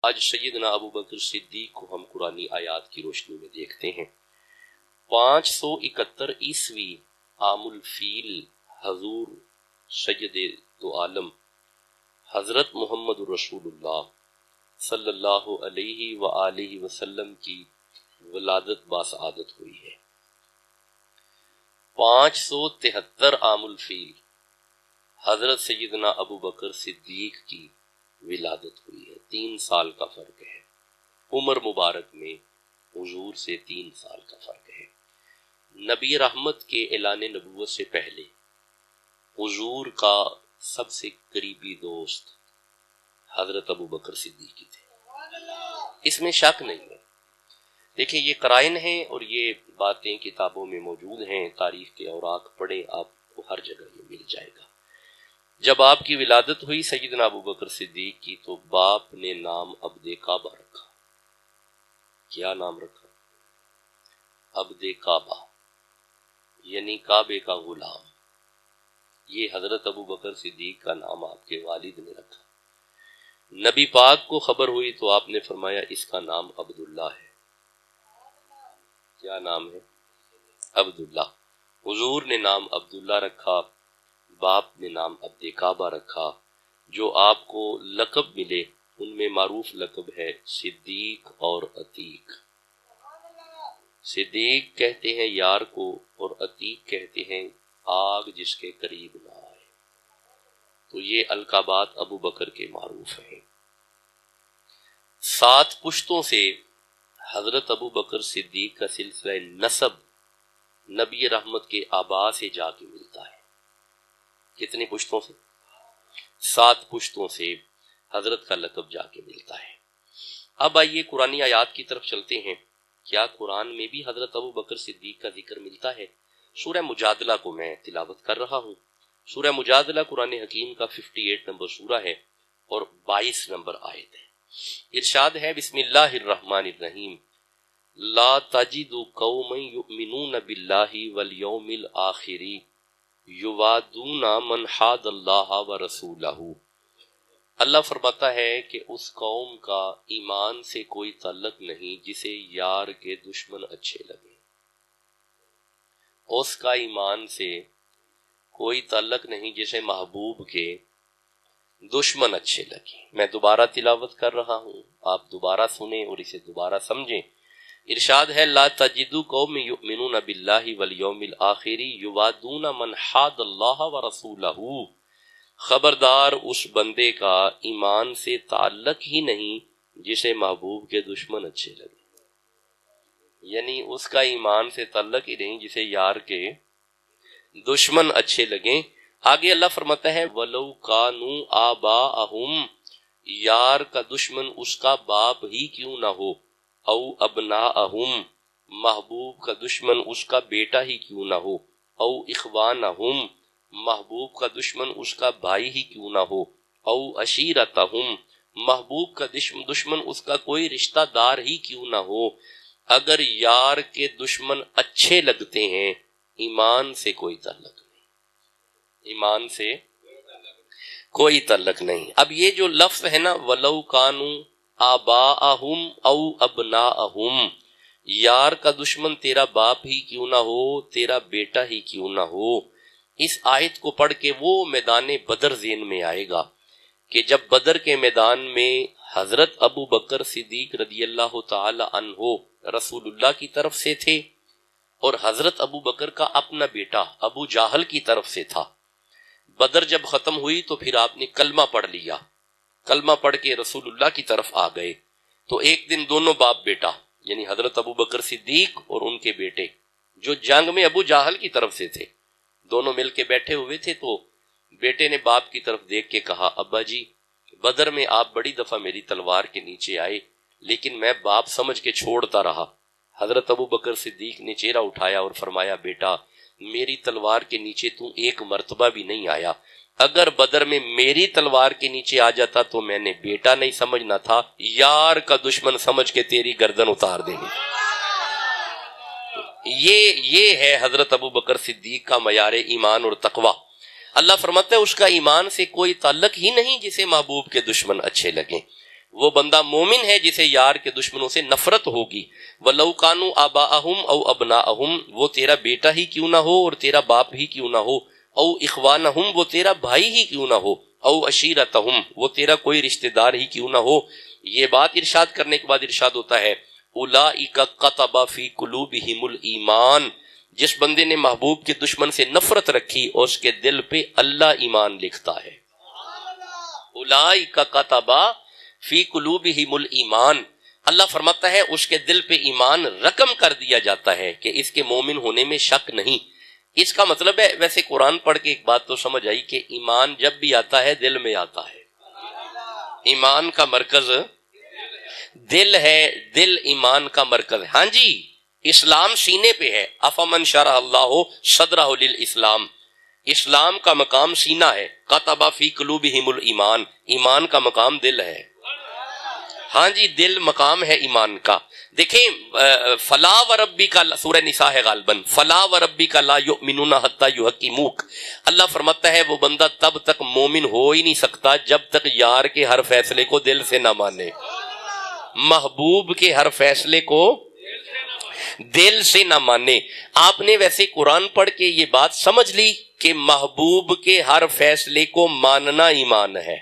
آج سیدنا ابو بکر صدیق کو ہم قرآنی آیات کی روشنی میں دیکھتے ہیں۔ 571 عیسوی عام الفیل حضور سید دو عالم حضرت محمد رسول اللہ صلی اللہ علیہ وآلہ وسلم کی ولادت باسعادت ہوئی ہے۔ 573 عام الفیل حضرت سیدنا ابو بکر صدیق کی ولادت ہوئی ہے۔ 3 سال کا فرق ہے، عمر مبارک میں حضور سے 3 سال کا فرق ہے۔ نبی رحمت کے اعلان نبوت سے پہلے حضور کا سب سے قریبی دوست حضرت ابو بکر صدیق تھے، اس میں شک نہیں ہے۔ دیکھیں یہ قرائن ہیں اور یہ باتیں کتابوں میں موجود ہیں، تاریخ کے اوراق پڑھیں، آپ کو ہر جگہ یہ مل جائے گا۔ جب آپ کی ولادت ہوئی سیدنا ابو بکر صدیق کی تو باپ نے نام عبد کعبہ رکھا۔ کیا نام رکھا؟ عبد کعبہ، یعنی کعبے کا غلام۔ یہ حضرت ابو بکر صدیق کا نام آپ کے والد نے رکھا۔ نبی پاک کو خبر ہوئی تو آپ نے فرمایا اس کا نام عبداللہ ہے۔ کیا نام ہے؟ عبداللہ۔ حضور نے نام عبداللہ رکھا، باپ نے نام عبد کعبہ رکھا۔ جو آپ کو لقب ملے ان میں معروف لقب ہے صدیق اور عتیق۔ صدیق کہتے ہیں یار کو اور عتیق کہتے ہیں آگ جس کے قریب نہ آئے۔ تو یہ القابات ابو بکر کے معروف ہیں۔ 7 پشتوں سے حضرت ابو بکر صدیق کا سلسلہ نسب نبی رحمت کے آبا سے جا کے ملتا ہے۔ کتنی پشتوں سے؟ 7 پشتوں سے حضرت کا لقب جا کے ملتا ہے۔ اب آئیے قرآنی آیات کی طرف چلتے ہیں۔ کیا قرآن میں بھی حضرت ابو بکر صدیق کا ذکر ملتا ہے؟ سورہ مجادلہ کو میں تلاوت کر رہا ہوں۔ سورہ مجادلہ قرآن حکیم کا 58 نمبر سورہ ہے اور 22 نمبر آیت ہے۔ ارشاد ہے بسم اللہ الرحمن الرحیم لا تجد قوما یؤمنون باللہ والیوم الآخر یوادون من حاد اللہ ورسولہ۔ اللہ فرماتا ہے کہ اس قوم کا ایمان سے کوئی تعلق نہیں جسے یار کے دشمن اچھے لگے۔ اس کا ایمان سے کوئی تعلق نہیں جسے محبوب کے دشمن اچھے لگے۔ میں دوبارہ تلاوت کر رہا ہوں، آپ دوبارہ سنیں اور اسے دوبارہ سمجھیں۔ ارشاد ہے لا تجدوا قوم یؤمنون باللہ والیوم الآخر یوادون من حاد اللہ ورسولہ۔ خبردار اس بندے کا ایمان سے تعلق ہی نہیں جسے محبوب کے دشمن اچھے لگے، یعنی اس کا ایمان سے تعلق ہی نہیں جسے یار کے دشمن اچھے لگیں۔ آگے اللہ فرماتا ہے وَلَوْ كَانُوا آبَاءَهُمْ، یار کا دشمن اس کا باپ ہی کیوں نہ ہو، او ابناءہم، محبوب کا دشمن اس کا بیٹا ہی کیوں نہ ہو، او اخوانہم، محبوب کا دشمن اس کا بھائی ہی کیوں نہ ہو، او عشیرتہم، محبوب کا دشمن اس کا کوئی رشتہ دار ہی کیوں نہ ہو۔ اگر یار کے دشمن اچھے لگتے ہیں ایمان سے کوئی تعلق نہیں، ایمان سے کوئی تعلق نہیں۔ اب یہ جو لفظ ہے نا وَلَوْ كَانُوا آبَاءَهُمْ او ابناءَهم، یار کا دشمن تیرا باپ ہی کیوں نہ ہو، تیرا بیٹا ہی کیوں نہ ہو۔ اس آیت کو پڑھ کے وہ میدان بدر ذہن میں آئے گا کہ جب بدر کے میدان میں حضرت ابو بکر صدیق رضی اللہ تعالی عنہ رسول اللہ کی طرف سے تھے اور حضرت ابو بکر کا اپنا بیٹا ابو جہل کی طرف سے تھا۔ بدر جب ختم ہوئی تو پھر آپ نے کلمہ پڑھ لیا، کلمہ پڑھ کے رسول اللہ کی طرف آ گئے۔ تو ایک دن دونوں باپ بیٹا یعنی حضرت ابو بکر صدیق اور ان کے بیٹے جو جنگ میں ابو جہل کی طرف سے تھے، دونوں مل کے بیٹھے ہوئے تھے۔ تو بیٹے نے باپ کی طرف دیکھ کے کہا ابا جی بدر میں آپ بڑی دفعہ میری تلوار کے نیچے آئے لیکن میں باپ سمجھ کے چھوڑتا رہا۔ حضرت ابو بکر صدیق نے چہرہ اٹھایا اور فرمایا بیٹا میری تلوار کے نیچے تو ایک مرتبہ بھی نہیں آیا، اگر بدر میں میری تلوار کے نیچے آ جاتا تو میں نے بیٹا نہیں سمجھنا تھا، یار کا دشمن سمجھ کے تیری گردن اتار دیں گے۔ یہ ہے حضرت ابو بکر صدیق کا معیار ایمان اور تقوی۔ اللہ فرماتا ہے اس کا ایمان سے کوئی تعلق ہی نہیں جسے محبوب کے دشمن اچھے لگیں۔ وہ بندہ مومن ہے جسے یار کے دشمنوں سے نفرت ہوگی. وَلَوْ كَانُوا آبَاءَهُمْ أَوْ أَبْنَاءَهُمْ، وہ تیرا بیٹا ہی کیوں نہ ہو اور تیرا باپ ہی کیوں نہ ہو. او اخوانہم، وہ تیرا بھائی ہی کیوں نہ ہو. او عشیرتہم، وہ تیرا کوئی رشتہ دار ہی کیوں نہ ہو. یہ بات ارشاد کرنے کے بعد ارشاد ہوتا ہے اولئک کتب فی قلوبہم الایمان، جس بندے نے محبوب کے دشمن سے نفرت رکھی اور اس کے دل پہ اللہ ایمان لکھتا ہے. اولئک کتب فی قلوبہم الایمان، اللہ فرماتا ہے اس کے دل پہ ایمان رقم کر دیا جاتا ہے کہ اس کے مومن ہونے میں شک نہیں. اس کا مطلب ہے، ویسے قرآن پڑھ کے ایک بات تو سمجھ آئی کہ ایمان جب بھی آتا ہے دل میں آتا ہے. ایمان کا مرکز دل ہے، دل ایمان کا مرکز ہے. ہاں جی، اسلام سینے پہ ہے. افمن شرح اللہ صدرہ للاسلام، اسلام کا مقام سینہ ہے. کتب فی قلوبہم الایمان، ایمان کا مقام دل ہے. ہاں جی، دل مقام ہے ایمان کا. دیکھیں فلا وربک کا سورہ نساء ہے غالباً، فلا وربک لا یؤمنون حتی یحکموک. اللہ فرماتا ہے وہ بندہ تب تک مومن ہو ہی نہیں سکتا جب تک یار کے ہر فیصلے کو دل سے نہ مانے، محبوب کے ہر فیصلے کو دل سے نہ مانے. آپ نے ویسے قرآن پڑھ کے یہ بات سمجھ لی کہ محبوب کے ہر فیصلے کو ماننا ایمان ہے.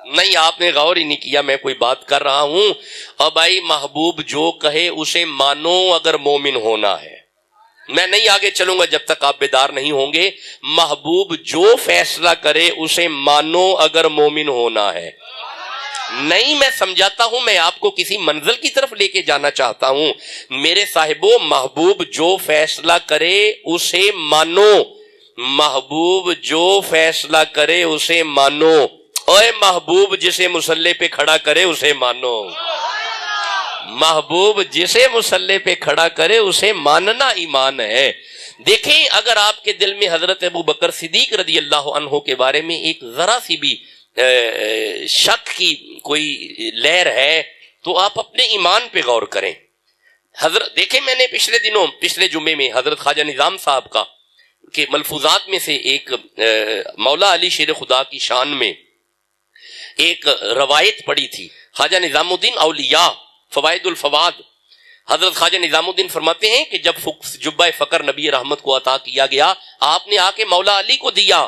نہیں، آپ نے غور ہی نہیں کیا، میں کوئی بات کر رہا ہوں. اور بھائی محبوب جو کہے اسے مانو اگر مومن ہونا ہے. میں نہیں آگے چلوں گا جب تک آپ بیدار نہیں ہوں گے. محبوب جو فیصلہ کرے اسے مانو اگر مومن ہونا ہے. نہیں، میں سمجھاتا ہوں، میں آپ کو کسی منزل کی طرف لے کے جانا چاہتا ہوں. میرے صاحبو، محبوب جو فیصلہ کرے اسے مانو. محبوب جو فیصلہ کرے اسے مانو. اوے محبوب جسے مسلح پہ کھڑا کرے اسے مانو. محبوب جسے مسلح پہ کھڑا کرے اسے ماننا ایمان ہے. دیکھیں اگر آپ کے دل میں حضرت ابو بکر صدیق رضی اللہ عنہ کے بارے میں ایک ذرا سی بھی شک کی کوئی لہر ہے تو آپ اپنے ایمان پہ غور کریں. حضرت دیکھیں، میں نے پچھلے جمعے میں حضرت خواجہ نظام صاحب کا کے ملفوظات میں سے ایک مولا علی شیر خدا کی شان میں ایک روایت پڑھی تھی. خواجہ نظام الدین اولیاء فوائد الفواد، حضرت خواجہ نظام الدین فرماتے ہیں کہ جب جبہ فقر نبی رحمت کو عطا کیا گیا، آپ نے آ کے مولا علی کو دیا،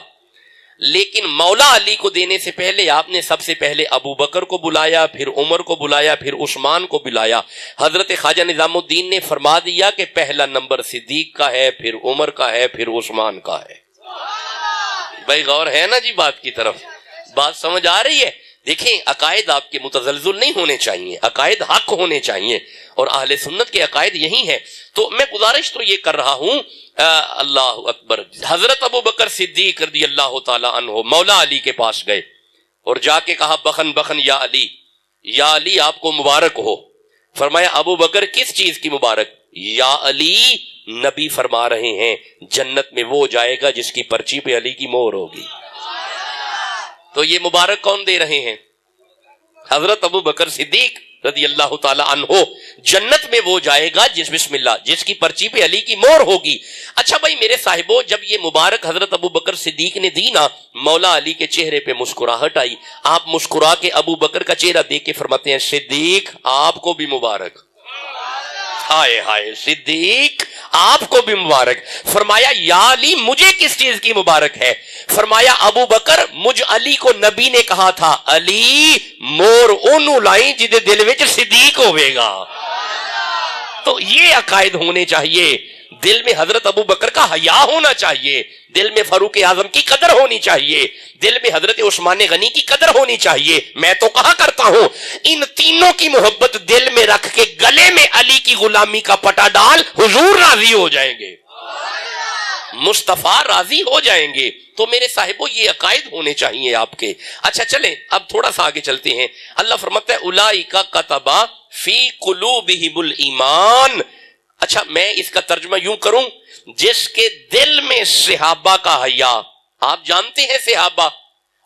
لیکن مولا علی کو دینے سے پہلے آپ نے سب سے پہلے ابو بکر کو بلایا، پھر عمر کو بلایا، پھر عثمان کو بلایا. حضرت خواجہ نظام الدین نے فرما دیا کہ پہلا نمبر صدیق کا ہے، پھر عمر کا ہے، پھر عثمان کا ہے. بھائی غور ہے نا جی بات کی طرف؟ بات سمجھ آ رہی ہے؟ دیکھیں عقائد آپ کے متزلزل نہیں ہونے چاہیے، عقائد حق ہونے چاہیے، اور اہل سنت کے عقائد یہی ہیں. تو میں گزارش تو یہ کر رہا ہوں، اللہ اکبر، حضرت ابو بکر صدیق رضی اللہ تعالی عنہ مولا علی کے پاس گئے اور جا کے کہا بخن بخن یا علی، یا علی آپ کو مبارک ہو. فرمایا ابو بکر کس چیز کی مبارک؟ یا علی نبی فرما رہے ہیں جنت میں وہ جائے گا جس کی پرچی پہ علی کی مہر ہوگی. تو یہ مبارک کون دے رہے ہیں؟ حضرت ابو بکر صدیق رضی اللہ تعالی عنہ. جنت میں وہ جائے گا جس بسم اللہ جس کی پرچی پہ علی کی مہر ہوگی. اچھا بھائی میرے صاحبوں، جب یہ مبارک حضرت ابو بکر صدیق نے دی نا، مولا علی کے چہرے پہ مسکراہٹ آئی. آپ مسکرا کے ابو بکر کا چہرہ دیکھ کے فرماتے ہیں صدیق آپ کو بھی مبارک. ہائے ہائے صدیق آپ کو بھی مبارک. فرمایا یا علی مجھے کس چیز کی مبارک ہے؟ فرمایا ابو بکر مجھ علی کو نبی نے کہا تھا علی مور اونوں لائی جدے دل وچ صدیق ہوے گا. تو یہ عقائد ہونے چاہیے. دل میں حضرت ابو بکر کا حیا ہونا چاہیے، دل میں فاروق اعظم کی قدر ہونی چاہیے، دل میں حضرت عثمان غنی کی قدر ہونی چاہیے. میں تو کہا کرتا ہوں ان تینوں کی محبت دل میں رکھ کے گلے میں علی کی غلامی کا پٹا ڈال، حضور راضی ہو جائیں گے، مصطفیٰ راضی ہو جائیں گے. تو میرے صاحبوں یہ عقائد ہونے چاہیے آپ کے. اچھا چلیں اب تھوڑا سا آگے چلتے ہیں. اللہ فرماتا ہے اولئک کتب فی قلوبہم الایمان. اچھا میں اس کا ترجمہ یوں کروں، جس کے دل میں صحابہ کا حیا. آپ جانتے ہیں صحابہ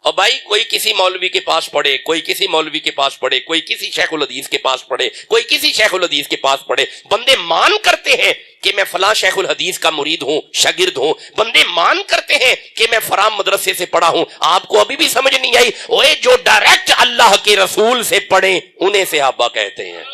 اور بھائی کوئی کسی مولوی کے پاس پڑھے، کوئی کسی مولوی کے پاس پڑھے، کوئی کسی شیخ الحدیث کے پاس پڑھے، کوئی کسی شیخ الحدیث کے پاس پڑھے، بندے مان کرتے ہیں کہ میں فلاں شیخ الحدیث کا مرید ہوں، شاگرد ہوں، بندے مان کرتے ہیں کہ میں فلاں مدرسے سے پڑھا ہوں. آپ کو ابھی بھی سمجھ نہیں آئی؟ اوے جو ڈائریکٹ اللہ کے رسول سے پڑھے انہیں صحابہ کہتے ہیں.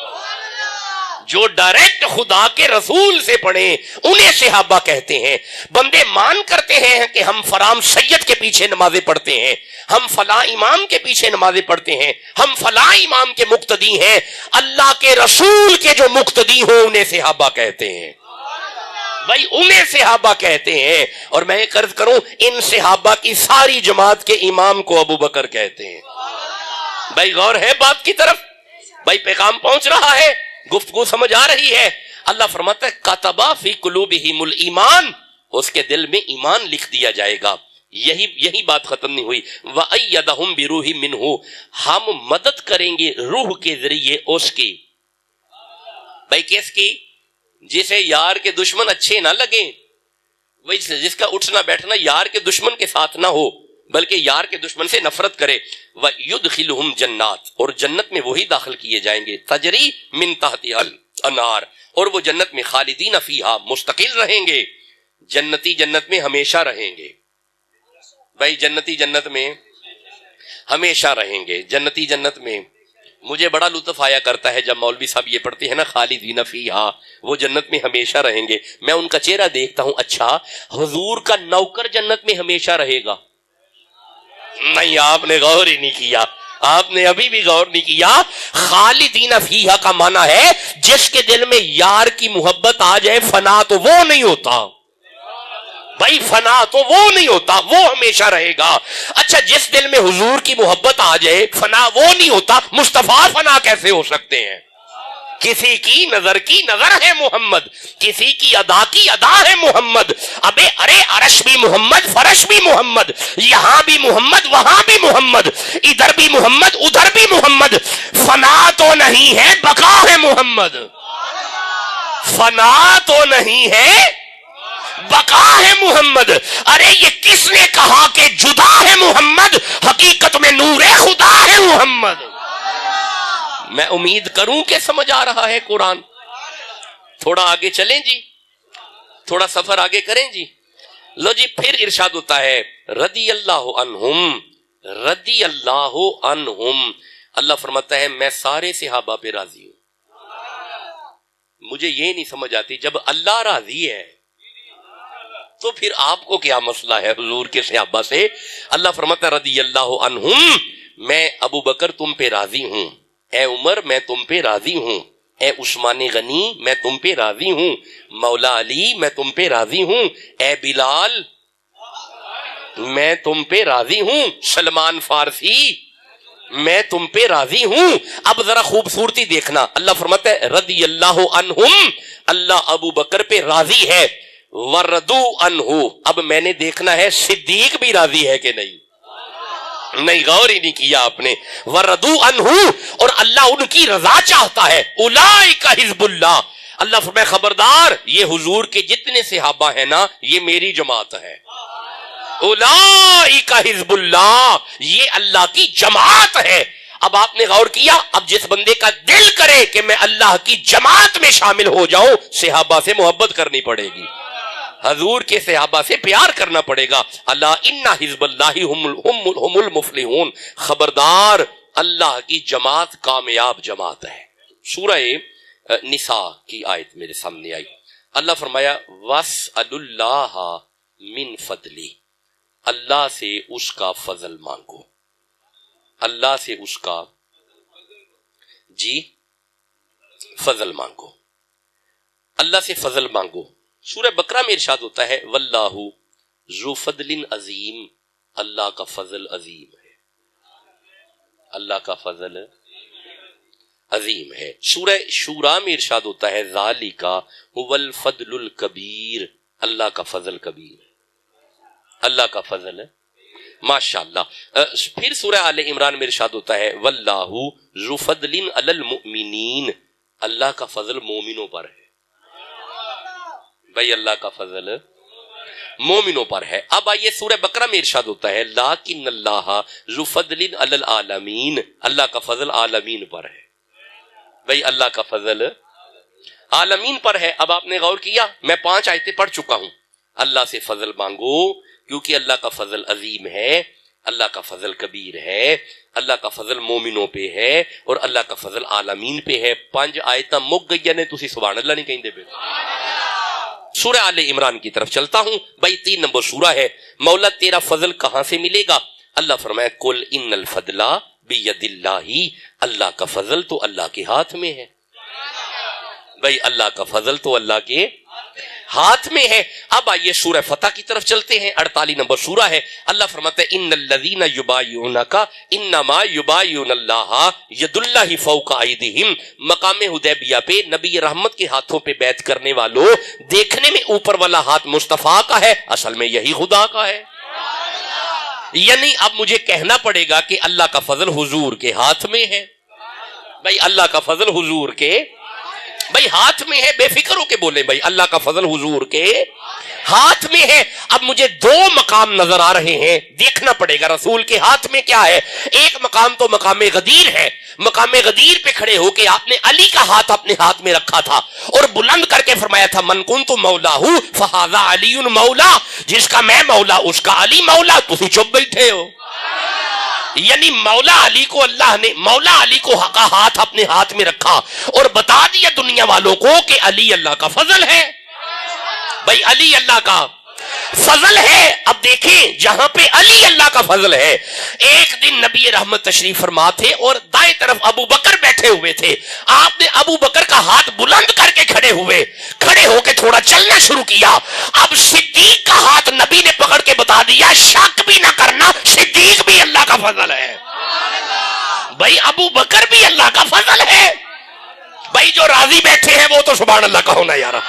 جو ڈائریکٹ خدا کے رسول سے پڑھیں انہیں صحابہ کہتے ہیں. بندے مان کرتے ہیں کہ ہم فلاں سید کے پیچھے نمازیں پڑھتے ہیں، ہم فلاں امام کے پیچھے نمازیں پڑھتے ہیں، ہم فلاں امام کے مقتدی ہیں. اللہ کے رسول کے جو مقتدی ہوں انہیں صحابہ کہتے ہیں. بھائی انہیں صحابہ کہتے ہیں. اور میں ایک عرض کروں، ان صحابہ کی ساری جماعت کے امام کو ابو بکر کہتے ہیں. بھائی غور ہے بات کی طرف؟ بھائی پیغام پہنچ رہا ہے؟ گفتگو سمجھ آ رہی ہے؟ اللہ فرماتا ہے کتبا فی قلوبہم الایمان، اس کے دل میں ایمان لکھ دیا جائے گا. یہی بات ختم نہیں ہوئی. وَأَيَّدَهُمْ بِرُوحٍ مِّنْهُ، ہم مدد کریں گے روح کے ذریعے اس کی. بھائی کس کی؟ جسے یار کے دشمن اچھے نہ لگیں، وہی جس کا اٹھنا بیٹھنا یار کے دشمن کے ساتھ نہ ہو بلکہ یار کے دشمن سے نفرت کرے. وَيُدْخِلُهُمْ جنات، اور جنت میں وہی داخل کیے جائیں گے. تجری من تحتها الانہار، اور وہ جنت میں خالدین فیہا، مستقل رہیں گے. جنتی جنت میں ہمیشہ رہیں گے. بھائی جنتی جنت میں ہمیشہ رہیں گے. جنتی جنت میں مجھے بڑا لطف آیا کرتا ہے جب مولوی صاحب یہ پڑھتے ہیں نا خالدین فیہا، وہ جنت میں ہمیشہ رہیں گے. میں ان کا چہرہ دیکھتا ہوں، اچھا حضور کا نوکر جنت میں ہمیشہ رہے گا؟ نہیں، آپ نے غور ہی نہیں کیا، آپ نے ابھی بھی غور نہیں کیا. خالدین فیہا کا معنی ہے جس کے دل میں یار کی محبت آ جائے فنا تو وہ نہیں ہوتا. بھائی فنا تو وہ نہیں ہوتا، وہ ہمیشہ رہے گا. اچھا جس دل میں حضور کی محبت آ جائے فنا وہ نہیں ہوتا. مصطفیٰ فنا کیسے ہو سکتے ہیں؟ کسی کی نظر ہے محمد، کسی کی ادا ہے محمد. ارے عرش بھی محمد، فرش بھی محمد، یہاں بھی محمد وہاں بھی محمد، ادھر بھی محمد ادھر بھی محمد. فنا تو نہیں ہے، بقا ہے محمد. فنا تو نہیں ہے، بقا ہے محمد. ارے یہ کس نے کہا کہ جدا ہے محمد؟ حقیقت میں نور خدا ہے محمد. میں امید کروں کہ سمجھ آ رہا ہے قرآن. تھوڑا آگے چلیں جی، تھوڑا سفر آگے کریں جی. لو جی پھر ارشاد ہوتا ہے رضی اللہ عنہم، رضی اللہ عنہم. اللہ فرماتا ہے میں سارے صحابہ پہ راضی ہوں. مجھے یہ نہیں سمجھ آتی، جب اللہ راضی ہے تو پھر آپ کو کیا مسئلہ ہے حضور کے صحابہ سے؟ اللہ فرماتا ہے رضی اللہ عنہم، میں ابو بکر تم پہ راضی ہوں، اے عمر میں تم پہ راضی ہوں، اے عثمان غنی میں تم پہ راضی ہوں، مولا علی میں تم پہ راضی ہوں، اے بلال میں تم پہ راضی ہوں، سلمان فارسی میں تم پہ راضی ہوں. اب ذرا خوبصورتی دیکھنا، اللہ فرماتا ہے رضی اللہ عنہم، اللہ ابو بکر پہ راضی ہے. وردو عنہ، اب میں نے دیکھنا ہے صدیق بھی راضی ہے کہ نہیں. نہیں، غور ہی نہیں کیا آپ نے. وردو عنہ، اور اللہ ان کی رضا چاہتا ہے. اولئک حزب اللہ، اللہ فرمائے خبردار یہ حضور کے جتنے صحابہ ہیں نا یہ میری جماعت ہے. اولئک حزب اللہ، یہ اللہ کی جماعت ہے. اب آپ نے غور کیا، اب جس بندے کا دل کرے کہ میں اللہ کی جماعت میں شامل ہو جاؤں، صحابہ سے محبت کرنی پڑے گی، حضور کے صحابہ سے پیار کرنا پڑے گا. اللہ ان حزب اللہ هم المفلحون، خبردار اللہ کی جماعت کامیاب جماعت ہے. سورہ نساء کی آیت میرے سامنے آئی. اللہ فرمایا واسأل اللہ من فضلی، اللہ سے اس کا فضل مانگو. اللہ سے اس کا جی فضل مانگو، اللہ سے فضل مانگو. سورہ بقرہ میں ارشاد ہوتا ہے واللہ ذو فضل عظیم، اللہ کا فضل عظیم ہے، اللہ کا فضل عظیم ہے. سورہ شورى میں ارشاد ہوتا ہے ذالک هو الفضل الکبیر، اللہ کا فضل کبیر ہے، اللہ کا فضل ہے. ماشاءاللہ. پھر سورہ آل عمران میں ارشاد ہوتا ہے واللہ ذو فضل علی المؤمنین، اللہ کا فضل مومنوں پر ہے. بھائی اللہ کا فضل. مومنوں پر ہے. اب آئیے سورہ بقرہ میں ارشاد ہوتا ہے لیکن اللہ ذو فضل علی العالمین، اللہ کا فضل عالمین پر ہے. بھئی اللہ کا فضل عالمین پر ہے. اب آپ نے غور کیا، میں 5 آیتیں پڑھ چکا ہوں. اللہ سے فضل مانگو کیونکہ اللہ کا فضل عظیم ہے، اللہ کا فضل کبیر ہے، اللہ کا فضل مومنوں پہ ہے اور اللہ کا فضل عالمین پہ ہے. 5 آیتاں مک گئی نے، تسی سبحان اللہ نہیں کہیں دے پہ. سورہ آل عمران کی طرف چلتا ہوں. بھائی 3 نمبر سورہ ہے. مولا تیرا فضل کہاں سے ملے گا؟ اللہ فرمایا کل ان الفضل بید اللہ، اللہ کا فضل تو اللہ کے ہاتھ میں ہے. بھائی اللہ کا فضل تو اللہ کے ہاتھ میں ہے. اب آئیے سورہ فتح کی طرف چلتے ہیں. 48 نمبر سورہ ہے. اللہ فرماتا ہے ان الذین یبایعونک انما یبایعون اللہ ید اللہ فوق ایدیہم. مقام حدیبیہ پہ نبی رحمت کے ہاتھوں پہ بیعت کرنے والوں، دیکھنے میں اوپر والا ہاتھ مصطفیٰ کا ہے، اصل میں یہی خدا کا ہے. یعنی اب مجھے کہنا پڑے گا کہ اللہ کا فضل حضور کے ہاتھ میں ہے. بھائی اللہ کا فضل حضور کے بھائی ہاتھ میں ہے. بے فکر ہو کے بولے بھائی اللہ کا فضل حضور کے ہاتھ میں ہے. اب مجھے 2 مقام نظر آ رہے ہیں، دیکھنا پڑے گا رسول کے ہاتھ میں کیا ہے. ایک مقام تو مقام غدیر ہے. مقام غدیر پہ کھڑے ہو کے آپ نے علی کا ہاتھ اپنے ہاتھ میں رکھا تھا اور بلند کر کے فرمایا تھا من کنت مولا ہوں فہذا علی مولا، جس کا میں مولا اس کا علی مولا. تسی چپ بیٹھے ہو. یعنی مولا علی کو اللہ نے مولا علی کو کا ہاتھ اپنے ہاتھ میں رکھا اور بتا دیا دنیا والوں کو کہ علی اللہ کا فضل ہے. بھائی علی اللہ کا فضل ہے. اب دیکھیں جہاں پہ علی اللہ کا فضل ہے، ایک دن نبی رحمت تشریف فرما تھے اور دائیں طرف ابو بکر بیٹھے ہوئے تھے. آپ نے ابو بکر کا ہاتھ بلند کر کے کھڑے ہو کے تھوڑا چلنا شروع کیا. اب صدیق کا ہاتھ نبی نے پکڑ کے بتا دیا شک بھی نہ کرنا، صدیق بھی اللہ کا فضل ہے. بھائی ابو بکر بھی اللہ کا فضل ہے. بھائی جو راضی بیٹھے ہیں وہ تو سبحان اللہ کہو نا یارا.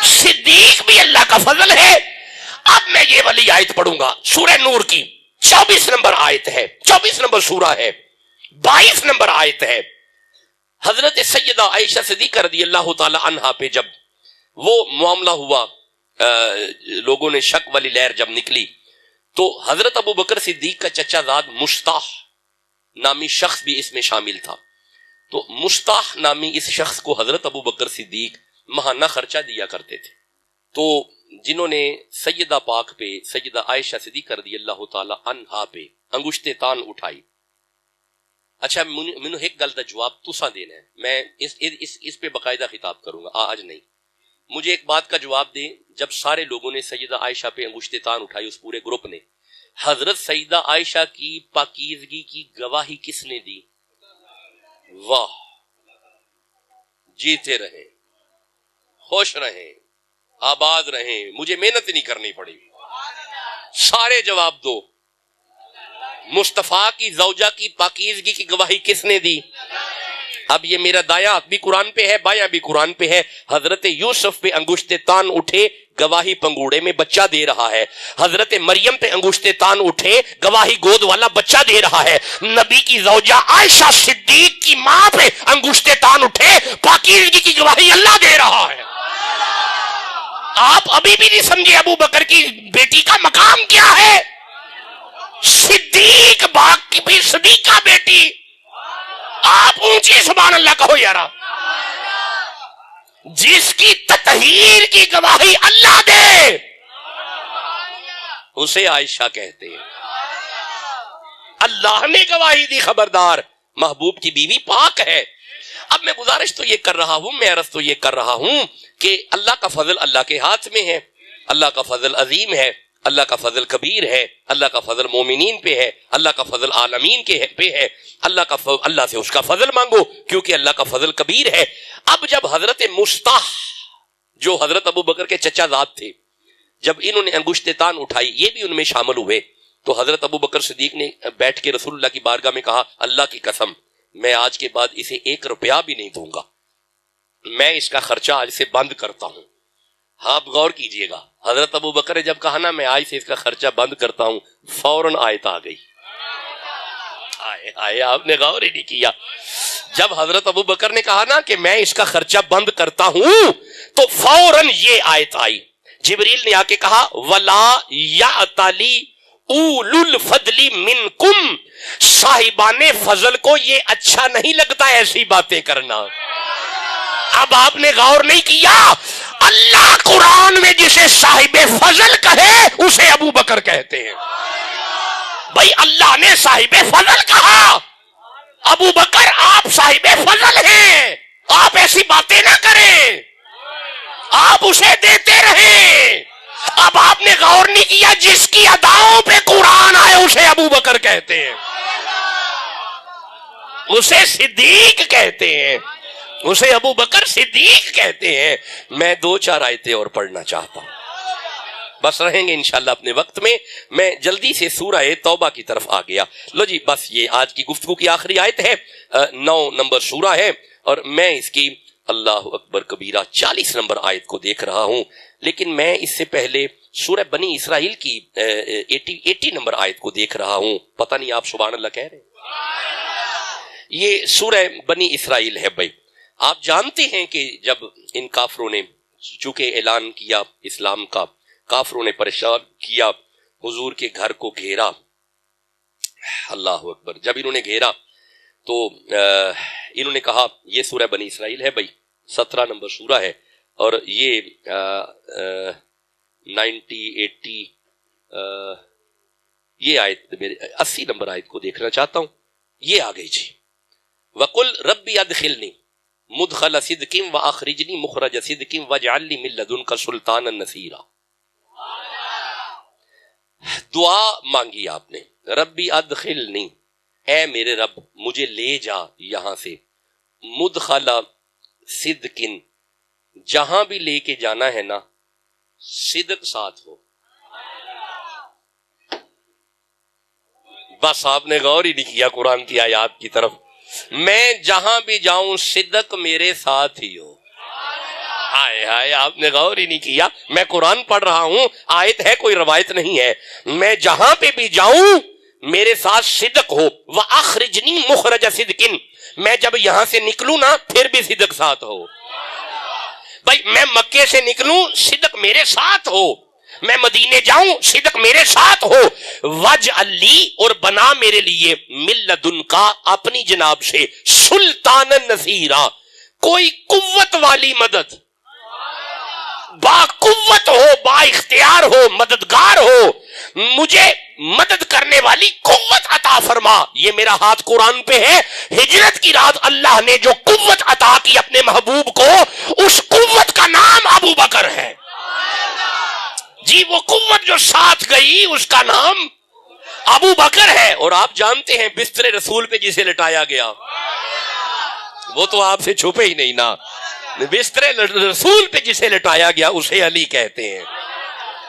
صدیق بھی اللہ کا فضل ہے. اب میں یہ والی آیت پڑھوں گا سورہ نور کی 24 نمبر آیت ہے، 24 نمبر سورہ ہے، 22 نمبر آیت ہے. حضرت سیدہ عائشہ صدیقہ رضی اللہ تعالی عنہا پہ جب وہ معاملہ ہوا، لوگوں نے شک والی لہر جب نکلی تو حضرت ابو بکر صدیق کا چچا زاد مشتاح نامی شخص بھی اس میں شامل تھا. تو مشتاح نامی اس شخص کو حضرت ابو بکر صدیق ماہانہ خرچہ دیا کرتے تھے. تو جنہوں نے سیدہ پاک پہ سیدہ عائشہ صدیقہ رضی اللہ تعالی عنہا پہ انگشت تان اٹھائی. اچھا مینوں ایک گل دا جواب تساں دینا ہے، میں اس پہ باقاعدہ خطاب کروں گا آج نہیں. مجھے ایک بات کا جواب دیں، جب سارے لوگوں نے سیدہ عائشہ پہ انگشت تان اٹھائی، اس پورے گروپ نے، حضرت سیدہ عائشہ کی پاکیزگی کی گواہی کس نے دی؟ واہ، جیتے رہیں، خوش رہیں، آباد رہیں، مجھے محنت نہیں کرنی پڑی. سارے جواب دو. مصطفیٰ کی زوجہ کی پاکیزگی کی گواہی کس نے دی؟ اب یہ میرا دایاں ہاتھ بھی قرآن پہ ہے، بایاں بھی قرآن پہ ہے. حضرت یوسف پہ انگشت تان اٹھے، گواہی پنگوڑے میں بچہ دے رہا ہے. حضرت مریم پہ انگشت تان اٹھے، گواہی گود والا بچہ دے رہا ہے. نبی کی زوجہ عائشہ صدیق کی ماں پہ انگشت تان اٹھے، پاکیزگی کی گواہی اللہ دے رہا ہے. آپ ابھی بھی نہیں سمجھے ابو بکر کی بیٹی کا مقام کیا ہے. صدیق باق کی بھی صدیقہ بیٹی. آپ اونچی سبحان اللہ کہو یارا. جس کی تطہیر کی گواہی اللہ دے اسے عائشہ کہتے ہیں. اللہ نے گواہی دی، خبردار محبوب کی بیوی پاک ہے. اب میں گزارش تو یہ کر رہا ہوں، میں عرض تو یہ کر رہا ہوں کہ اللہ کا فضل اللہ کے ہاتھ میں ہے. اللہ کا فضل عظیم ہے، اللہ کا فضل کبیر ہے، اللہ کا فضل مومنین پہ ہے، اللہ کا فضل عالمین کے پہ ہے. اللہ سے اس کا فضل مانگو کیونکہ اللہ کا فضل کبیر ہے. اب جب حضرت مشتاح جو حضرت ابو بکر کے چچا زاد تھے، جب انہوں نے انگشت تان اٹھائی، یہ بھی ان میں شامل ہوئے، تو حضرت ابو بکر صدیق نے بیٹھ کے رسول اللہ کی بارگاہ میں کہا اللہ کی قسم میں آج کے بعد اسے 1 روپیہ بھی نہیں دوں گا، میں اس کا خرچہ آج سے بند کرتا ہوں. ہاں آپ غور کیجئے گا، حضرت ابو بکر نے جب کہا نا میں آج سے اس کا خرچہ بند کرتا ہوں، فوراً آیت آ گئی. آئے آپ نے غور ہی نہیں کیا. جب حضرت ابو بکر نے کہا نا کہ میں اس کا خرچہ بند کرتا ہوں تو فوراً یہ آیت آئی. جبریل نے آ کے کہا ولا یأتلی اولو الفضل منکم، صاحبان فضل کو یہ اچھا نہیں لگتا ایسی باتیں کرنا۔ اب آپ نے غور نہیں کیا، اللہ قرآن میں جسے صاحب فضل کہے اسے ابو بکر کہتے ہیں۔ بھائی اللہ نے صاحب فضل کہا، ابو بکر آپ صاحب فضل ہیں، آپ ایسی باتیں نہ کریں، آپ اسے دیتے رہیں۔ اب آپ نے غور نہیں کیا، جس کی اداؤں پہ قرآن آئے اسے ابو بکر کہتے ہیں، اسے صدیق کہتے ہیں، اسے ابو بکر صدیق کہتے ہیں۔ میں 2-4 آیتیں اور پڑھنا چاہتا ہوں، بس رہیں گے انشاءاللہ اپنے وقت میں۔ میں جلدی سے سورہ توبہ کی طرف آ گیا۔ لو جی، بس یہ آج کی گفتگو کی آخری آیت ہے، 9 نمبر سورہ ہے، اور میں اس کی اللہ اکبر کبیرہ 40 نمبر آیت کو دیکھ رہا ہوں، لیکن میں اس سے پہلے سورہ بنی اسرائیل کی 80 نمبر آیت کو دیکھ رہا ہوں۔ پتہ نہیں آپ سبحان اللہ کہہ رہے ہیں؟ یہ سورہ بنی اسرائیل ہے۔ بھائی آپ جانتے ہیں کہ جب ان کافروں نے چونکہ اعلان کیا اسلام کا، کافروں نے پریشان کیا، حضور کے گھر کو گھیرا، اللہ اکبر، جب انہوں نے گھیرا تو انہوں نے کہا، یہ سورہ بنی اسرائیل ہے بھائی، 17 نمبر سورہ ہے، اور یہ 80 یہ آیت 80 نمبر آیت کو دیکھنا چاہتا ہوں۔ یہ آ گئی جی، وَقُلْ رَبِّ أَدْخِلْنِي مُدْخَلَ صِدْقٍ وَأَخْرِجْنِي مُخْرَجَ صِدْقٍ وَاجْعَلْ لِي مِن لَّدُنكَ سُلْطَانًا نَصِيرًا۔ دعا مانگی آپ نے، ربی ادخلنی، اے میرے رب مجھے لے جا یہاں سے، مدخل صدقن، جہاں بھی لے کے جانا ہے نا صدق ساتھ ہو۔ بس آپ نے غور ہی نہیں کیا قرآن کی آیات کی طرف، میں جہاں بھی جاؤں صدق میرے ساتھ ہی ہو۔ ہائے ہائے، آپ نے غور ہی نہیں کیا، میں قرآن پڑھ رہا ہوں، آیت ہے کوئی روایت نہیں ہے، میں جہاں پہ بھی جاؤں میرے ساتھ صدق ہو۔ وَأَخْرِجْنِي مُخْرَجَ صِدْقٍ، میں جب یہاں سے نکلوں نا پھر بھی صدق ساتھ ہو۔ بھائی میں مکے سے نکلوں صدق میرے ساتھ ہو، میں مدینے جاؤں صدق میرے ساتھ ہو۔ وَاجْعَلْ لِي، اور بنا میرے لیے، مِن لَّدُنْکَ، اپنی جناب سے، سُلْطَانًا نَصِیرًا، کوئی قوت والی مدد، با قوت ہو، با اختیار ہو، مددگار ہو، مجھے مدد کرنے والی قوت عطا فرما۔ یہ میرا ہاتھ قرآن پہ ہے، ہجرت کی رات اللہ نے جو قوت عطا کی اپنے محبوب کو، اس قوت کا نام ابو بکر ہے جی، وہ قوت جو ساتھ گئی اس کا نام ابو بکر ہے۔ اور آپ جانتے ہیں بستر رسول پہ جسے لٹایا گیا وہ تو آپ سے چھپے ہی نہیں نا، بستر رسول پہ جسے لٹایا گیا اسے علی کہتے ہیں۔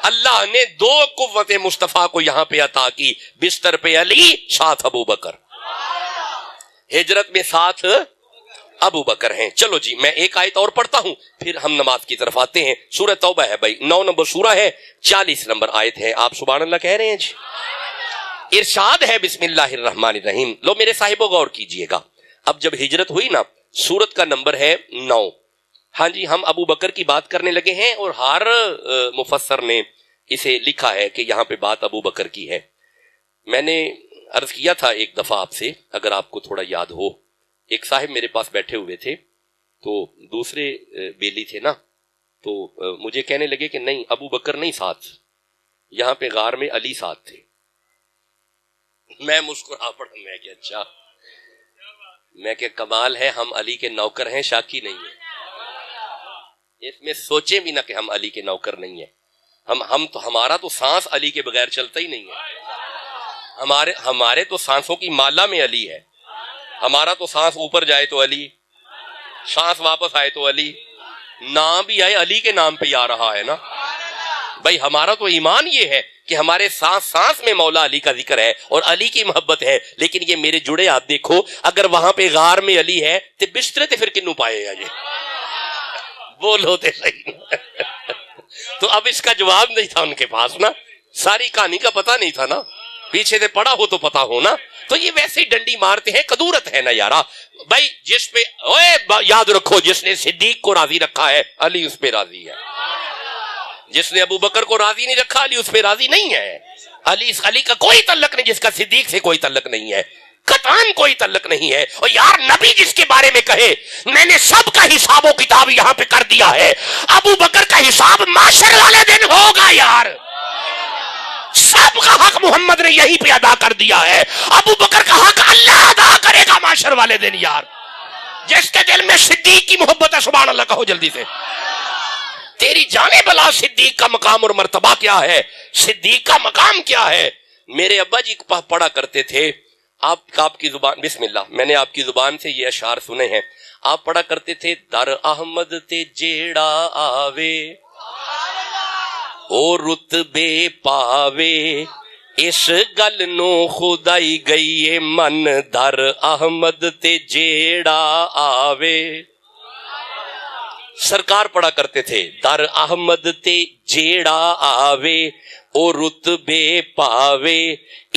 اللہ نے 2 قوت مصطفیٰ کو یہاں پہ عطا کی، بستر پہ علی، ساتھ ابو بکر، ہجرت میں ساتھ ابو بکر ہیں۔ چلو جی، میں ایک آیت اور پڑھتا ہوں پھر ہم نماز کی طرف آتے ہیں۔ سورہ توبہ ہے بھائی، 9 نمبر سورہ ہے، 40 نمبر آیت ہے۔ آپ سبحان اللہ کہہ رہے ہیں جی؟ ارشاد ہے بسم اللہ الرحمن الرحیم۔ لو میرے صاحبوں غور کیجئے گا، اب جب ہجرت ہوئی نا، سورت کا نمبر ہے 9۔ ہاں جی، ہم ابو بکر کی بات کرنے لگے ہیں، اور ہر مفسر نے اسے لکھا ہے کہ یہاں پہ بات ابو بکر کی ہے۔ میں نے عرض کیا تھا ایک دفعہ آپ سے، اگر آپ کو تھوڑا یاد ہو، ایک صاحب میرے پاس بیٹھے ہوئے تھے، تو دوسرے بیلی تھے نا، تو مجھے کہنے لگے کہ نہیں ابو بکر نہیں ساتھ، یہاں پہ غار میں علی ساتھ تھے۔ میں مسکرا پڑا، میں کہ اچھا، میں کہ کمال ہے، ہم علی کے نوکر ہیں، شاکی نہیں ہیں۔ اس میں سوچیں بھی نہ کہ ہم علی کے نوکر نہیں ہیں، ہمارا تو سانس علی کے بغیر چلتا ہی نہیں ہے، ہمارے تو سانسوں کی مالا میں علی ہے، ہمارا تو سانس اوپر جائے تو علی، سانس واپس آئے تو علی، نام بھی آئے علی کے نام پہ ہی آ رہا ہے نا۔ بھائی ہمارا تو ایمان یہ ہے کہ ہمارے سانس میں مولا علی کا ذکر ہے اور علی کی محبت ہے، لیکن یہ میرے جڑے آپ دیکھو، اگر وہاں پہ غار میں علی ہے تو بسترے تے پھر کنوں پائے گا؟ یہ بولو تے صحیح۔ تو اب اس کا جواب نہیں تھا ان کے پاس نا، ساری کہانی کا پتہ نہیں تھا نا، پیچھے سے پڑا ہو تو پتا ہو نا، تو یہ ویسے ہی ڈنڈی مارتے ہیں، قدورت ہے نا یارا۔ بھائی جس پہ یاد رکھو، جس نے صدیق کو راضی رکھا ہے علی اس پہ راضی ہے، جس نے ابو بکر کو راضی نہیں رکھا علی اس پہ راضی نہیں ہے. علی کا کوئی تعلق نہیں جس کا صدیق سے کوئی تعلق نہیں ہے, قطعاً کوئی تعلق نہیں ہے. اور یار نبی جس کے بارے میں کہے میں نے سب کا حساب و کتاب یہاں پہ کر دیا ہے, ابو بکر کا حساب معاشر والے دن ہوگا یار. سب کا حق محمد نے یہی پہ ادا کر دیا ہے, ابو بکر کا حق اللہ ادا کرے گا معاشر والے دن یار. جس کے دل میں صدیق کی محبت ہے سبحان اللہ کہو جلدی سے. تیری جانے بلا صدیق کا مقام اور مرتبہ کیا ہے, صدیق کا مقام کیا ہے. میرے ابا جی پڑھا کرتے تھے, آپ کی زبان, بسم اللہ, میں نے آپ کی زبان سے یہ اشعار سنے ہیں. آپ پڑھا کرتے تھے, در احمد تے جیڑا آوے او رتبے پاوے, اس گل نو خدائی گئی من, در احمد تے جیڑا آوے. سرکار پڑھا کرتے تھے, در احمد تے جیڑا آوے او رتبے پاوے,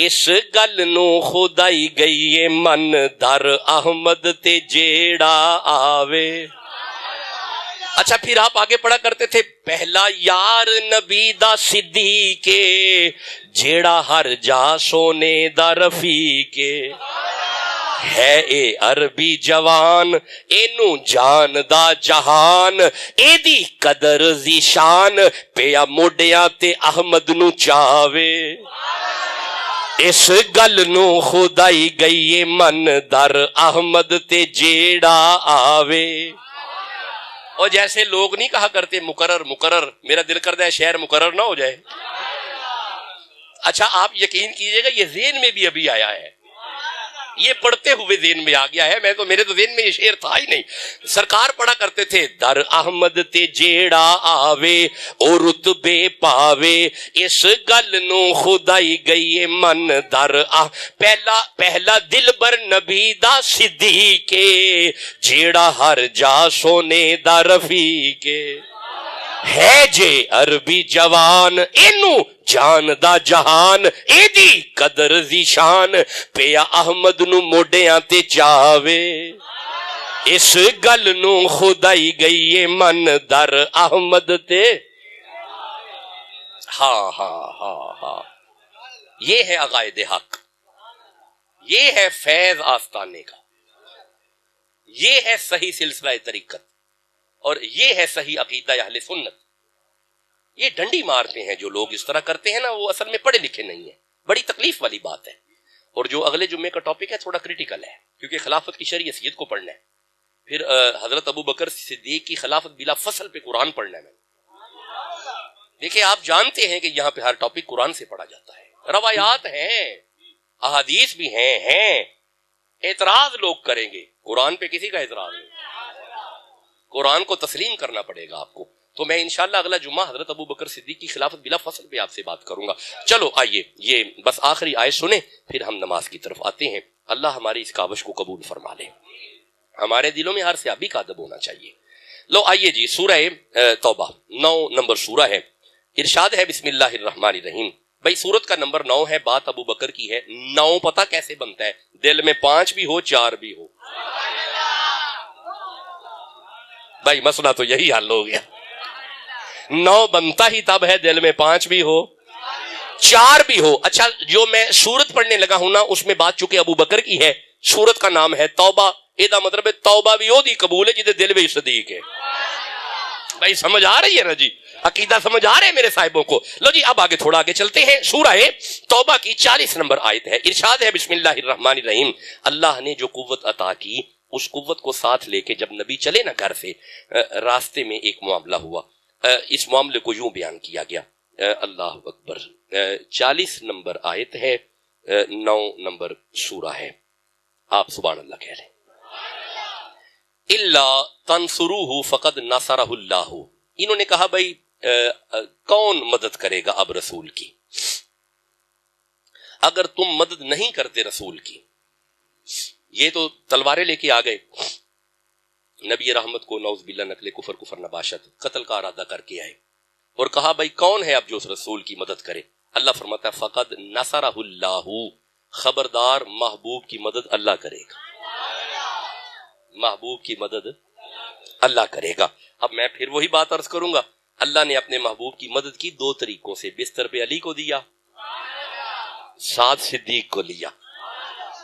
اس گل نو خدائی گئی من, در احمد تے جیڑا آوے. اچھا پھر آپ آگے پڑھا کرتے تھے, پہلا یار نبی دا صدیق جیڑا ہر جا سونے دا رفیق ہے, اے عربی جوان اینو جان دا جہان, اے دی قدر ذیشان پیا موڈیاں تے احمد نو چاوے. اس گل نو خدائی گئی من, در احمد تے جیڑا آوے. اور جیسے لوگ نہیں کہا کرتے مقرر مقرر, میرا دل کرتا ہے شہر مقرر نہ ہو جائے. اچھا آپ یقین کیجئے گا یہ ذہن میں بھی ابھی آیا ہے, یہ پڑھتے ہوئے ذہن میں آ گیا ہے, میرے تو ذہن میں یہ شعر تھا ہی نہیں. سرکار پڑھا کرتے تھے, در احمد تے جیڑا آوے او رتبے پاوے, اس گل نو خدائی گئی من, در پہلا دلبر نبی دا صدیق جیڑا ہر جا سونے دا رفیق ہے, جے عربی جوان اینو جان دا جہان, اے دی قدر ذیشان پیا احمد نو موڈیاں تے چاوے. اس گل نو خدائی گئی من, در احمد تے. ہاں ہاں ہاں ہاں, یہ ہے عقائد حق, یہ ہے فیض آستانے کا, یہ ہے صحیح سلسلہ طریقت, اور یہ ہے صحیح عقیدہ اہل سنت. یہ ڈنڈی مارتے ہیں جو لوگ اس طرح کرتے ہیں نا, وہ اصل میں پڑھے لکھے نہیں ہیں. بڑی تکلیف والی بات ہے. اور جو اگلے جمعے کا ٹاپک ہے تھوڑا کریٹیکل ہے, کیونکہ خلافت کی شرعی حیثیت کو پڑھنا ہے. پھر حضرت ابو بکر صدیق کی خلافت بلا فصل پہ قرآن پڑھنا ہے. دیکھیں آپ جانتے ہیں کہ یہاں پہ ہر ٹاپک قرآن سے پڑھا جاتا ہے, روایات ہیں, احادیث بھی ہیں. اعتراض لوگ کریں گے, قرآن پہ کسی کا اعتراض نہیں, قرآن کو تسلیم کرنا پڑے گا آپ کو. تو میں انشاءاللہ اگلا جمعہ حضرت ابو بکر صدیق کی خلافت بلا فصل پہ آپ سے بات کروں گا. چلو آئیے یہ بس آخری آیت سنیں, پھر ہم نماز کی طرف آتے ہیں. اللہ ہماری اس کاوش کو قبول فرما لے. ہمارے دلوں میں ہر سیابی کا ادب ہونا چاہیے. لو آئیے جی, سورہ توبہ 9 نمبر سورہ ہے. ارشاد ہے بسم اللہ الرحمن الرحیم. بھائی سورت کا نمبر 9 ہے, بات ابو بکر کی ہے. 9 پتہ کیسے بنتا ہے, دل میں 5 بھی ہو 4 بھی ہو. بھائی مسئلہ تو یہی حل ہو گیا. 9 بنتا ہی تب ہے دل میں 5 بھی ہو 4 بھی ہو. اچھا جو میں سورت پڑھنے لگا ہوں نا, اس میں بات چونکہ ابو بکر کی ہے, سورت کا نام ہے توبہ. یہ مطلب ہے توبہ بھی ہو دی قبول ہے جدے دل میں صدیق ہے. بھائی سمجھ آ رہی ہے نا جی, عقیدہ سمجھ آ رہے ہیں میرے صاحبوں کو. لو جی اب آگے تھوڑا آگے چلتے ہیں. سورہ توبہ کی 40 نمبر آیت ہے. ارشاد ہے بسم اللہ الرحمن الرحیم. اللہ نے جو قوت عطا کی, اس قوت کو ساتھ لے کے جب نبی چلے نا گھر سے, راستے میں ایک معاملہ ہوا. اس معاملے کو یوں بیان کیا گیا. اللہ اکبر. 40 نمبر آیت ہے, 9 نمبر سورہ ہے. آپ سبحان اللہ کہہ لیں. اللہ تنصروہ فقد نصرہ اللہ. انہوں نے کہا بھائی کون مدد کرے گا اب رسول کی, اگر تم مدد نہیں کرتے رسول کی. یہ تو تلواریں لے کے آ گئے, نبی رحمت کو نعوذ باللہ نقل کفر نباشت قتل کا ارادہ کر کے آئے, اور کہا بھائی کون ہے اب جو اس رسول کی مدد کرے. اللہ فرماتا ہے فقد نصرہ اللہ, خبردار محبوب کی مدد اللہ کرے گا, محبوب کی مدد اللہ کرے گا. اب میں پھر وہی بات عرض کروں گا, اللہ نے اپنے محبوب کی مدد کی دو طریقوں سے، بستر پہ علی کو دیا، ساتھ صدیق کو لیا.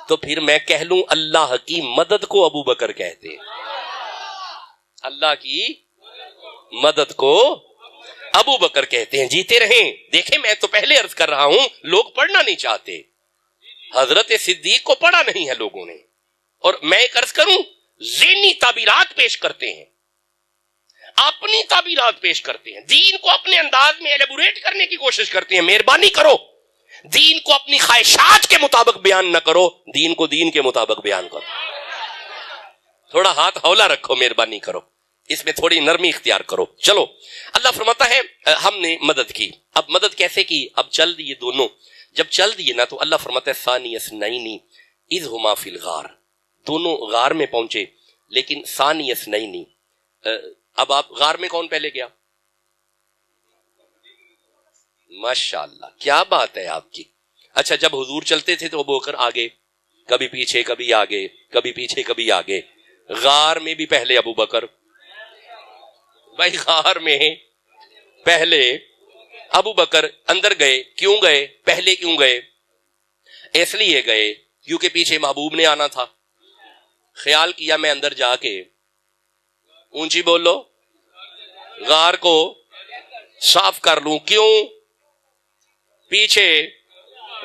تو پھر میں کہہ لوں اللہ کی مدد کو ابو بکر کہتے ہیں، اللہ کی مدد کو ابو بکر کہتے ہیں. جیتے رہیں. دیکھیں میں تو پہلے عرض کر رہا ہوں، لوگ پڑھنا نہیں چاہتے. حضرت صدیق کو پڑھا نہیں ہے لوگوں نے، اور میں ایک عرض کروں، ذہنی تعبیرات پیش کرتے ہیں، اپنی تعبیرات پیش کرتے ہیں، دین کو اپنے انداز میں ایلیبوریٹ کرنے کی کوشش کرتے ہیں. مہربانی کرو، دین کو اپنی خواہشات کے مطابق بیان نہ کرو، دین کو دین کے مطابق بیان کرو. تھوڑا ہاتھ ہولا رکھو، مہربانی کرو، اس میں تھوڑی نرمی اختیار کرو. چلو، اللہ فرماتا ہے ہم نے مدد کی. اب مدد کیسے کی؟ اب چل دیے دونوں. جب چل دیے نا تو اللہ فرماتا ہے ثانی اثنین اذ ہما فی الغار، دونوں غار میں پہنچے. لیکن ثانی اثنین، اب آپ غار میں کون پہلے گیا؟ ماشاءاللہ، کیا بات ہے آپ کی. اچھا، جب حضور چلتے تھے تو ابو بکر آگے، کبھی پیچھے کبھی آگے، کبھی پیچھے کبھی آگے. غار میں بھی پہلے ابو بکر. بھائی غار میں پہلے ابو بکر. اندر گئے، کیوں گئے؟ پہلے کیوں گئے؟ اس لیے گئے کیونکہ پیچھے محبوب نے آنا تھا. خیال کیا میں اندر جا کے، اونچی بولو، غار کو صاف کر لوں. کیوں؟ پیچھے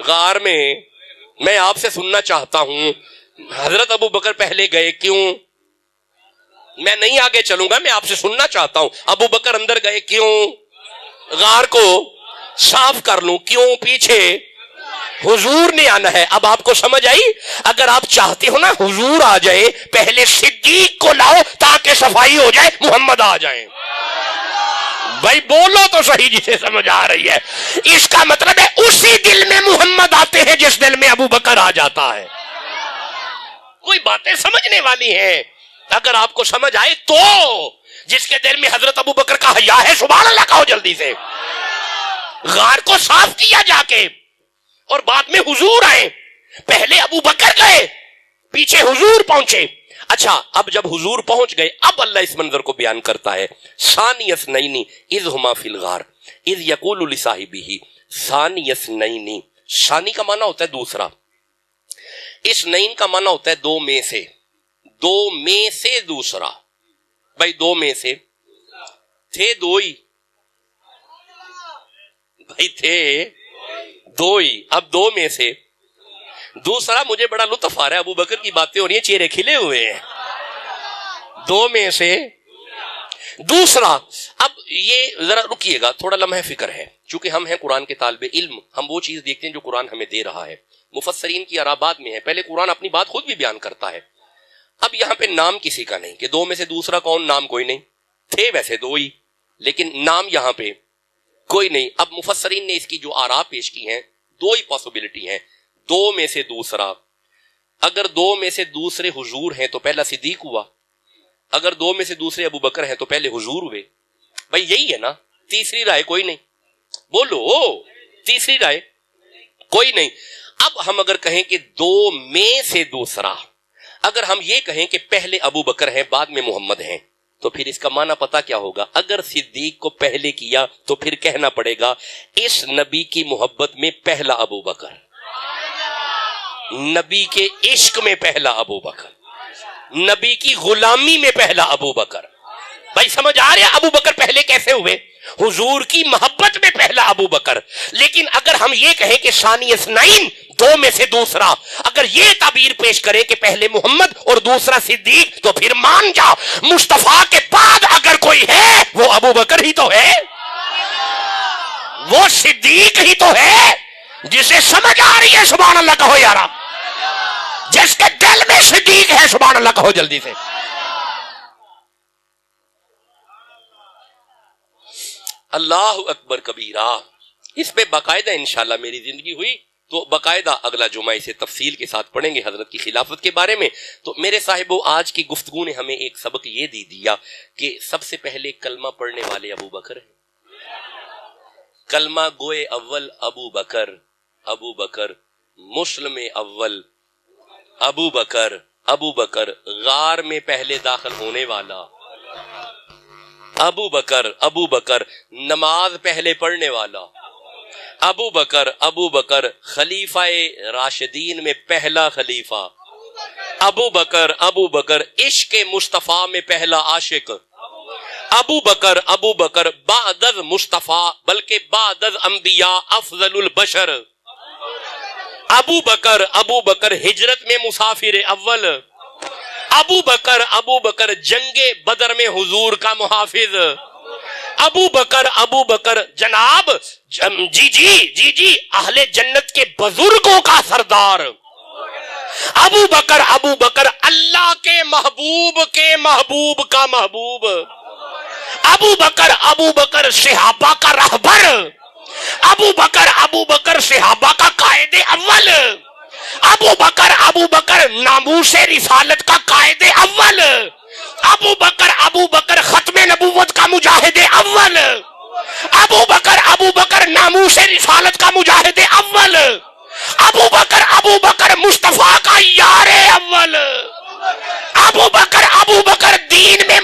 غار میں آپ سے سننا چاہتا ہوں، حضرت ابو بکر پہلے گئے کیوں؟ میں نہیں آگے چلوں گا، میں آپ سے سننا چاہتا ہوں. ابو بکر اندر گئے کیوں؟ غار کو صاف کر لوں. کیوں؟ پیچھے حضور نے آنا ہے. اب آپ کو سمجھ آئی؟ اگر آپ چاہتے ہو نا حضور آ جائے، پہلے صدیق کو لاؤ تاکہ صفائی ہو جائے، محمد آ جائیں. بھائی بولو تو صحیح جسے سمجھ آ رہی ہے. اس کا مطلب ہے اسی دل میں محمد آتے ہیں جس دل میں ابو بکر آ جاتا ہے. کوئی باتیں سمجھنے والی ہیں. اگر آپ کو سمجھ آئے تو جس کے دل میں حضرت ابو بکر کا حیا ہے، سبحان اللہ کہو جلدی سے. غار کو صاف کیا جا کے، اور بعد میں حضور آئے. پہلے ابو بکر گئے، پیچھے حضور پہنچے. اچھا، اب جب حضور پہنچ گئے، اب اللہ اس منظر کو بیان کرتا ہے ثانی اثنین اذ ہما فی الغار اذ یقول لصاحبہ. ثانی اثنین، ثانی کا معنی ہوتا ہے دوسرا، اثنین کا معنی ہوتا ہے دو میں سے، دو میں سے دوسرا. بھائی دو میں سے تھے دو ہی، بھائی تھے دو ہی، اب دو میں سے دوسرا. مجھے بڑا لطف آ رہا ہے، ابو بکر کی باتیں ہو رہی ہیں، چہرے کھلے ہوئے ہیں. دو میں سے دوسرا. اب یہ ذرا رکیے گا، تھوڑا لمحہ فکر ہے. چونکہ ہم ہیں قرآن کے طالب علم، ہم وہ چیز دیکھتے ہیں جو قرآن ہمیں دے رہا ہے. مفسرین کی آراء میں ہے، پہلے قرآن اپنی بات خود بھی بیان کرتا ہے. اب یہاں پہ نام کسی کا نہیں کہ دو میں سے دوسرا کون، نام کوئی نہیں. تھے ویسے دو ہی، لیکن نام یہاں پہ کوئی نہیں. اب مفسرین نے اس کی جو آراء پیش کی ہیں، دو ہی پاسبلٹی ہیں. دو میں سے دوسرا، اگر دو میں سے دوسرے حضور ہیں تو پہلا صدیق ہوا، اگر دو میں سے دوسرے ابو بکر ہیں تو پہلے حضور ہوئے. بھائی یہی ہے نا، تیسری رائے کوئی نہیں. بولو، تیسری رائے کوئی نہیں. اب ہم اگر کہیں کہ دو میں سے دوسرا، اگر ہم یہ کہیں کہ پہلے ابو بکر ہیں بعد میں محمد ہیں، تو پھر اس کا معنی پتا کیا ہوگا؟ اگر صدیق کو پہلے کیا تو پھر کہنا پڑے گا اس نبی کی محبت میں پہلا ابو بکر، نبی کے عشق میں پہلا ابو بکر، نبی کی غلامی میں پہلا ابو بکر. بھائی سمجھ آ رہا ہے ابو بکر پہلے کیسے ہوئے؟ حضور کی محبت میں پہلا ابو بکر. لیکن اگر ہم یہ کہیں کہ ثانی اثنین، دو میں سے دوسرا، اگر یہ تعبیر پیش کرے کہ پہلے محمد اور دوسرا صدیق، تو پھر مان جا مصطفیٰ کے بعد اگر کوئی ہے وہ ابو بکر ہی تو ہے، وہ صدیق ہی تو ہے. جسے سمجھ آ رہی ہے سبحان اللہ کہو یارا، جس کے دل میں صدیق ہے سبحان اللہ کہو جلدی سے. اللہ اکبر کبیرہ. اس پہ باقاعدہ انشاءاللہ میری زندگی ہوئی تو باقاعدہ اگلا جمعہ اسے تفصیل کے ساتھ پڑھیں گے حضرت کی خلافت کے بارے میں. تو میرے صاحبو، آج کی گفتگو نے ہمیں ایک سبق یہ دے دیا کہ سب سے پہلے کلمہ پڑھنے والے ابو بکر ہیں. کلمہ گوئے اول ابو بکر، ابو بکر مسلم اول ابو بکر، ابو بکر غار میں پہلے داخل ہونے والا ابو بکر نماز پہلے پڑھنے والا، ابو بکر خلیفہ راشدین میں پہلا خلیفہ، ابو بکر عشق مصطفیٰ میں پہلا عاشق، ابو بکر بعد از مصطفیٰ بلکہ بعد از انبیاء افضل البشر، ابو بکر ہجرت میں مسافر اول، ابو بکر جنگ بدر میں حضور کا محافظ، ابو بکر جناب جی اہل جنت کے بزرگوں کا سردار، ابو بکر اللہ کے محبوب کا محبوب، ابو بکر صحابہ کا رہبر، ابو بکر صحابہ کا قائد اول، ابو بکر ناموس رسالت کا قائد اول، ابو بکر ختم نبوت کا مجاہد اول، ابو بکر ناموس رسالت کا مجاہد اول، ابو بکر مصطفیٰ کا یار اول، ابو بکر دین میں